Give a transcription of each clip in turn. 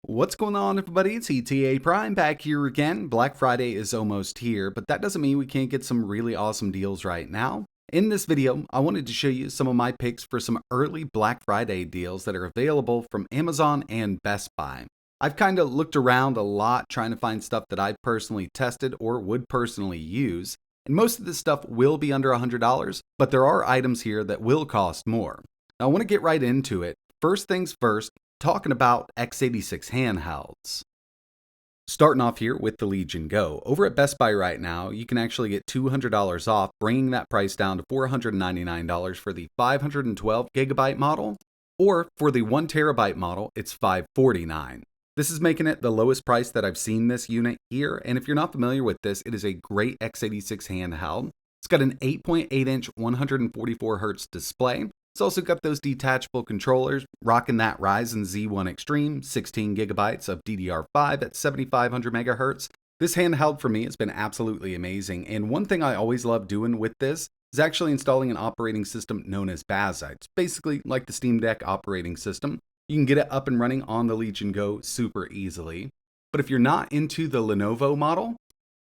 What's going on, everybody? It's ETA Prime back here again. Black Friday is almost here, but that doesn't mean we can't get some really awesome deals right now. In this video, I wanted to show you some of my picks for some early Black Friday deals that are available from Amazon and Best Buy. I've kind of looked around a lot trying to find stuff that I've personally tested or would personally use, and most of this stuff will be under $100, but there are items here that will cost more. Now, I want to get right into it. First things first, talking about x86 handhelds. Starting off here with the Legion Go. Over at Best Buy right now, you can actually get $200 off, bringing that price down to $499 for the 512 gigabyte model, or for the 1 terabyte model, it's $549. This is making it the lowest price that I've seen this unit here, and if you're not familiar with this, it is a great x86 handheld. It's got an 8.8-inch 144Hz display. It's also got those detachable controllers, rocking that Ryzen Z1 Extreme, 16 gigabytes of DDR5 at 7500 megahertz. This handheld for me has been absolutely amazing, and one thing I always love doing with this is actually installing an operating system known as Baza. It's basically like the Steam Deck operating system. You can get it up and running on the Legion Go super easily. But if you're not into the Lenovo model,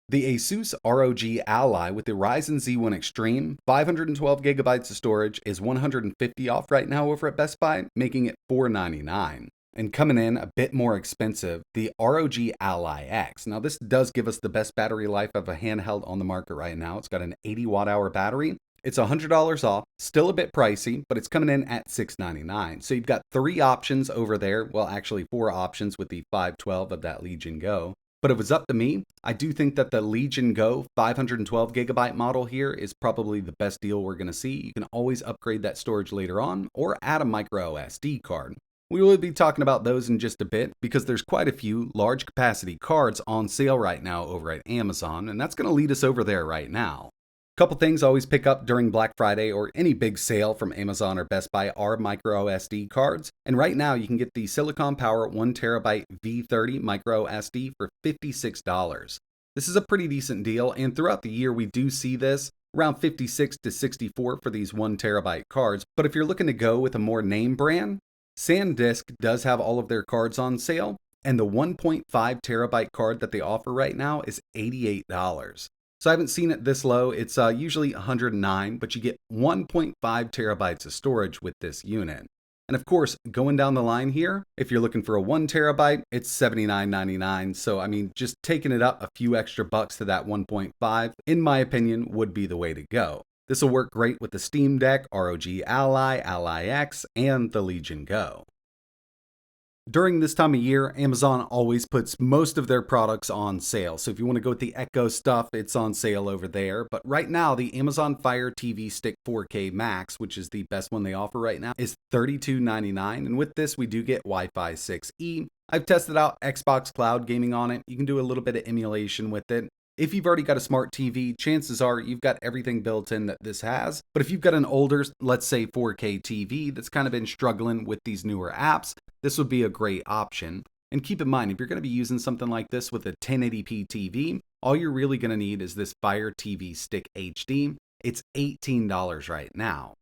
the Asus Rog Ally with the Ryzen Z1 Extreme, 512 gigabytes of storage is $150 off right now over at Best Buy, making it $499. And coming in a bit more expensive, the ROG Ally X. Now this does give us the best battery life of a handheld on the market right now. It's got an 80 watt hour battery. It's $100 off, still a bit pricey, but it's coming in at $699. So you've got 3 options over there. Well, actually 4 options with the 512 of that Legion Go. But if it's up to me, I do think that the Legion Go 512 gigabyte model here is probably the best deal we're going to see. You can always upgrade that storage later on or add a micro SD card. We will be talking about those in just a bit because there's quite a few large capacity cards on sale right now over at Amazon, and that's going to lead us over there right now. Couple things I always pick up during Black Friday or any big sale from Amazon or Best Buy are micro SD cards. And right now you can get the Silicon Power 1 terabyte V30 micro SD for $56. This is a pretty decent deal, and throughout the year we do see this around $56 to $64 for these 1 terabyte cards. But if you're looking to go with a more name brand, SanDisk does have all of their cards on sale, and the 1.5 terabyte card that they offer right now is $88. So I haven't seen it this low. It's usually $109, but you get 1.5 terabytes of storage with this unit. And of course, going down the line here, if you're looking for a 1 terabyte, it's $79.99. So I mean, just taking it up a few extra bucks to that 1.5, in my opinion, would be the way to go. This will work great with the Steam Deck, ROG Ally, Ally X, and the Legion Go. During this time of year, Amazon always puts most of their products on sale. So if you want to go with the Echo stuff, it's on sale over there. But right now, the Amazon Fire TV Stick 4K Max, which is the best one they offer right now, is $32.99. And with this, we do get Wi-Fi 6E. I've tested out Xbox Cloud Gaming on it. You can do a little bit of emulation with it. If you've already got a smart TV, chances are you've got everything built in that this has. But if you've got an older, let's say 4K TV that's kind of been struggling with these newer apps, this would be a great option. And keep in mind, if you're going to be using something like this with a 1080p TV, all you're really going to need is this Fire TV Stick HD. It's $18 right now.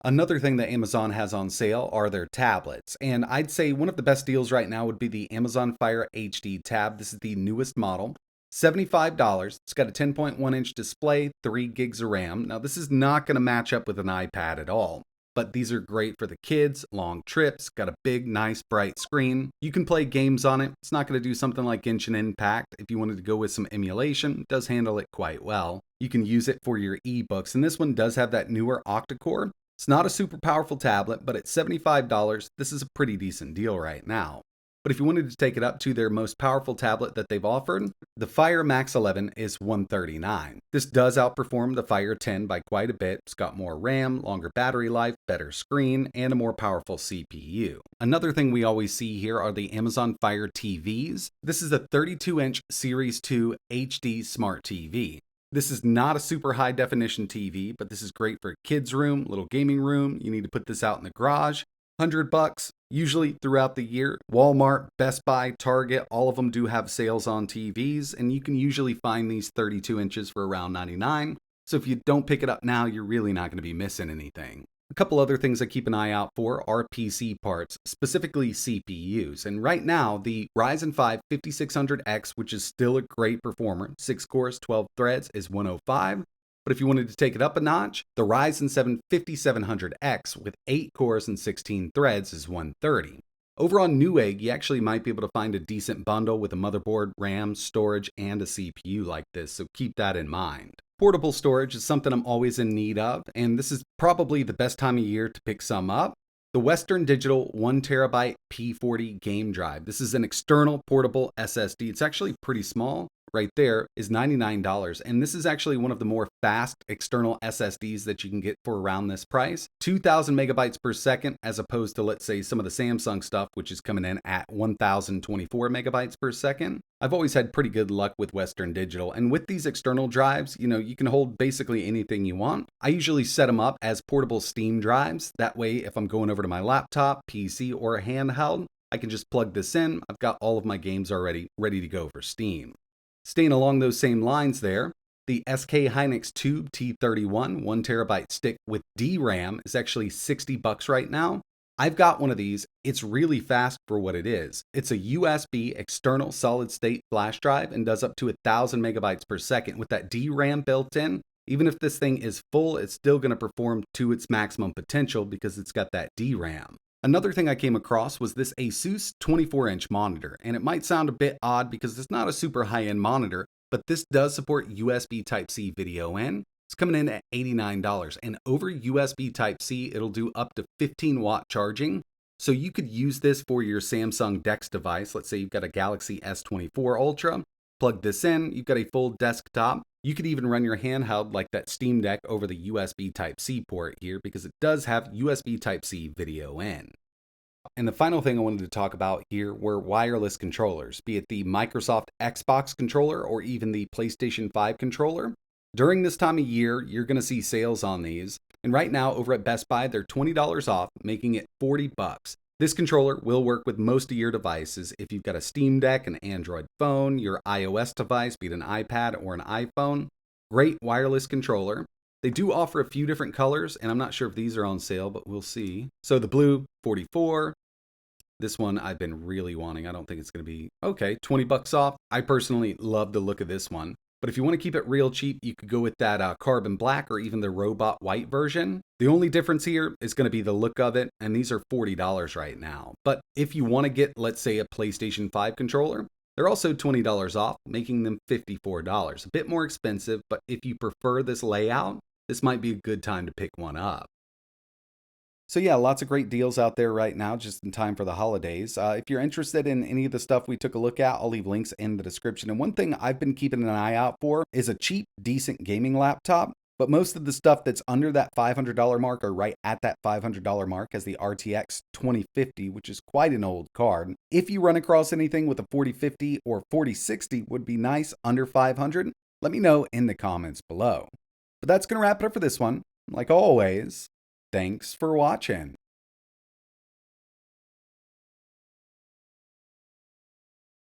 Another thing that Amazon has on sale are their tablets, and I'd say one of the best deals right now would be the Amazon Fire HD Tab. This is the newest model. $75. It's got a 10.1-inch display, 3 gigs of RAM. Now, this is not going to match up with an iPad at all, but these are great for the kids, long trips, got a big, nice, bright screen. You can play games on it. It's not going to do something like Genshin Impact. If you wanted to go with some emulation, it does handle it quite well. You can use it for your ebooks, and this one does have that newer octa-core. It's not a super powerful tablet, but at $75, this is a pretty decent deal right now. But if you wanted to take it up to their most powerful tablet that they've offered, the Fire Max 11 is $139. This does outperform the Fire 10 by quite a bit. It's got more RAM, longer battery life, better screen, and a more powerful CPU. Another thing we always see here are the Amazon Fire TVs. This is a 32-inch Series 2 HD Smart TV. This is not a super high definition TV, but this is great for a kid's room, little gaming room. You need to put this out in the garage. $100 usually throughout the year. Walmart, Best Buy, Target, all of them do have sales on TVs, and you can usually find these 32 inches for around $99. So if you don't pick it up now, you're really not going to be missing anything. A couple other things I keep an eye out for are PC parts, specifically CPUs. And right now, the Ryzen 5 5600X, which is still a great performer, 6 cores, 12 threads, is 105. But if you wanted to take it up a notch, the Ryzen 7 5700X with 8 cores and 16 threads is 130. Over on Newegg, you actually might be able to find a decent bundle with a motherboard, RAM, storage, and a CPU like this, so keep that in mind. Portable storage is something I'm always in need of, and this is probably the best time of year to pick some up. The Western Digital 1TB P40 game drive. This is an external portable SSD. It's actually pretty small. Right there is $99, and this is actually one of the more fast external SSDs that you can get for around this price. 2000 megabytes per second, as opposed to, let's say, some of the Samsung stuff, which is coming in at 1024 megabytes per second. I've always had pretty good luck with Western Digital, and with these external drives, you can hold basically anything you want. I usually set them up as portable Steam drives. That way, if I'm going over to my laptop, PC, or a handheld, I can just plug this in. I've got all of my games already ready to go for Steam. Staying along those same lines there, the SK Hynix Tube T31 1TB stick with DRAM is actually $60 right now. I've got one of these. It's really fast for what it is. It's a USB external solid state flash drive and does up to 1000 megabytes per second with that DRAM built in. Even if this thing is full, it's still going to perform to its maximum potential because it's got that DRAM. Another thing I came across was this Asus 24-inch monitor, and it might sound a bit odd because it's not a super high-end monitor, but this does support USB Type-C video in. It's coming in at $89, and over USB Type-C, it'll do up to 15-watt charging. So you could use this for your Samsung DeX device. Let's say you've got a Galaxy S24 Ultra, plug this in, you've got a full desktop. You could even run your handheld like that Steam Deck over the USB Type-C port here because it does have USB Type-C video in. And the final thing I wanted to talk about here were wireless controllers, be it the Microsoft Xbox controller or even the PlayStation 5 controller. During this time of year, you're going to see sales on these. And right now over at Best Buy, they're $20 off, making it $40. This controller will work with most of your devices. If you've got a Steam Deck, an Android phone, your iOS device, be it an iPad or an iPhone, great wireless controller. They do offer a few different colors, and I'm not sure if these are on sale, but we'll see. So the blue, $44. This one I've been really wanting. I don't think it's going to be okay. $20 off. I personally love the look of this one. But if you want to keep it real cheap, you could go with that carbon black or even the robot white version. The only difference here is going to be the look of it, and these are $40 right now. But if you want to get, let's say, a PlayStation 5 controller, they're also $20 off, making them $54. A bit more expensive, but if you prefer this layout, this might be a good time to pick one up. So yeah, lots of great deals out there right now, just in time for the holidays. If you're interested in any of the stuff we took a look at, I'll leave links in the description. And one thing I've been keeping an eye out for is a cheap, decent gaming laptop. But most of the stuff that's under that $500 mark or right at that $500 mark as the RTX 2050, which is quite an old card. If you run across anything with a 4050 or 4060 would be nice under 500, let me know in the comments below. But that's going to wrap it up for this one. Like always, thanks for watching.